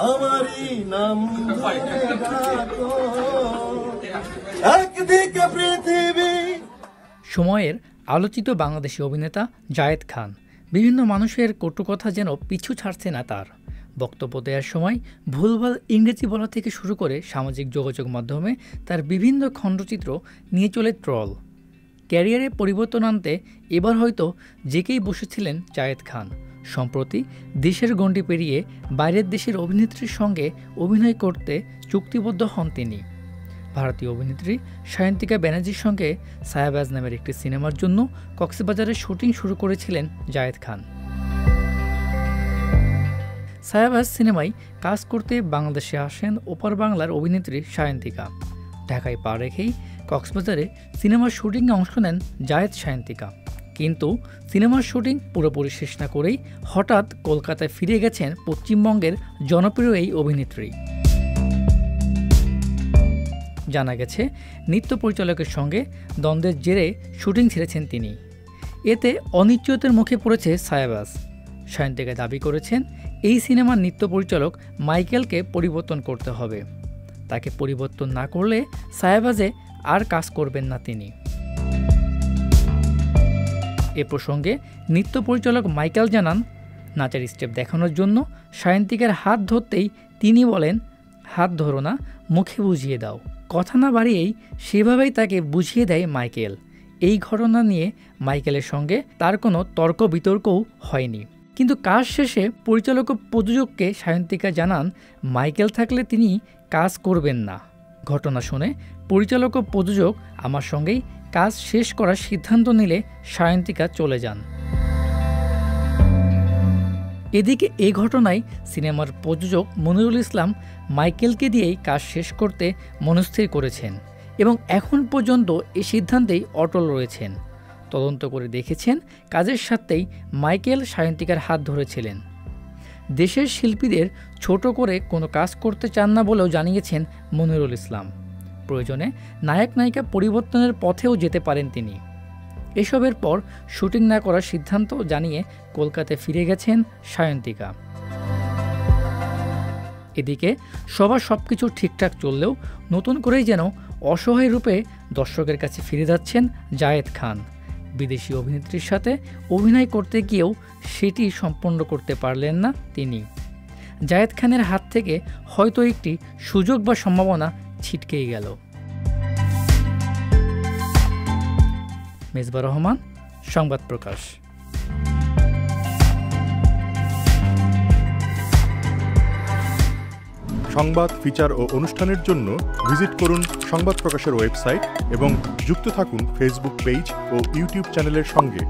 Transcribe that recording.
আমারই নাম ধরে ডাকো একদিকে পৃথিবী। সময়ের আলোচিত বাংলাদেশি অভিনেতা জায়েদ খান বিভিন্ন মানুষের কটু কথা যেন পিছু ছাড়ছে না তার। বক্তব্য দেওয়ার সময় ভুলভাল ইংরেজি বলা থেকে শুরু করে সামাজিক যোগাযোগ মাধ্যমে তার বিভিন্ন খণ্ডচিত্র নিয়ে চলে ট্রল। ক্যারিয়ারে পরিবর্তন আনতে এবার হয়তো জেকেই বসেছিলেন জায়েদ খান। সম্প্রতি দেশের গণ্ডি পেরিয়ে বাইরের দেশের অভিনেত্রীর সঙ্গে অভিনয় করতে চুক্তিবদ্ধ হন তিনি। ভারতীয় অভিনেত্রী সায়ন্তিকা ব্যানার্জির সঙ্গে সায়াবাজ নামের একটি সিনেমার জন্য কক্সবাজারে শুটিং শুরু করেছিলেন জায়েদ খান। সায়াবাজ সিনেমায় কাজ করতে বাংলাদেশে আসেন ওপার বাংলার অভিনেত্রী সায়ন্তিকা। ঢাকায় পা রেখেই কক্সবাজারে সিনেমার শুটিংয়ে অংশ নেন জায়েদ সায়ন্তিকা। কিন্তু সিনেমার শুটিং পুরোপুরি শেষ না করেই হঠাৎ কলকাতায় ফিরে গেছেন পশ্চিমবঙ্গের জনপ্রিয় এই অভিনেত্রী। জানা গেছে নৃত্য পরিচালকের সঙ্গে দ্বন্দ্বের জেরে শুটিং ছেড়েছেন তিনি। এতে অনিশ্চয়তার মুখে পড়েছে সায়াবাজ। সায়ন্তিকা দাবি করেছেন এই সিনেমার নৃত্য পরিচালক মাইকেলকে পরিবর্তন করতে হবে। তাকে পরিবর্তন না করলে সায়াবাজে আর কাজ করবেন না তিনি। এ প্রসঙ্গে নৃত্য পরিচালক মাইকেল জানান, নাচের স্টেপ দেখানোর জন্য সায়ন্তিকার হাত ধরতেই তিনি বলেন, হাত ধরো না, মুখে বুঝিয়ে দাও। কথা না বাড়িয়েই সেভাবেই তাকে বুঝিয়ে দেয় মাইকেল। এই ঘটনা নিয়ে মাইকেলের সঙ্গে তার কোনো তর্ক বিতর্কও হয়নি। কিন্তু কাজ শেষে পরিচালক ও প্রযোজককে সায়ন্তিকা জানান মাইকেল থাকলে তিনি কাজ করবেন না। ঘটনা শুনে পরিচালক ও প্রযোজক আমার সঙ্গেই কাজ শেষ করার সিদ্ধান্ত নিলে সায়ন্তিকা চলে যান। এদিকে এই ঘটনায় সিনেমার প্রযোজক মনিরুল ইসলাম মাইকেলকে দিয়েই কাজ শেষ করতে মনস্থির করেছেন এবং এখন পর্যন্ত এই সিদ্ধান্তেই অটল রয়েছেন। তদন্ত করে দেখেছেন কাজের সাথেই মাইকেল সায়ন্তিকার হাত ধরেছিলেন। দেশের শিল্পীদের ছোট করে কোনো কাজ করতে চান না বলেও জানিয়েছেন মনিরুল ইসলাম। প্রয়োজনে নায়ক নায়িকা পরিবর্তনের পথেও যেতে পারেন তিনি। এসবের পর শুটিং না করার সিদ্ধান্ত জানিয়ে কলকাতায় ফিরে গেছেন সায়ন্তিকা। এদিকে সবার সবকিছু ঠিকঠাক চললেও নতুন করেই যেন অসহায় রূপে দর্শকের কাছে ফিরে যাচ্ছেন জায়েদ খান। বিদেশি অভিনেত্রীর সাথে অভিনয় করতে গিয়েও সেটি সম্পন্ন করতে পারলেন না তিনি। জায়েদ খানের হাত থেকে হয়তো একটি সুযোগ বা সম্ভাবনা ছিটকেই গেল। মেজবা রহমান, সংবাদ প্রকাশ। সংবাদ, ফিচার ও অনুষ্ঠানের জন্য ভিজিট করুন সংবাদ প্রকাশের ওয়েবসাইট এবং যুক্ত থাকুন ফেসবুক পেজ ও ইউটিউব চ্যানেলের সঙ্গে।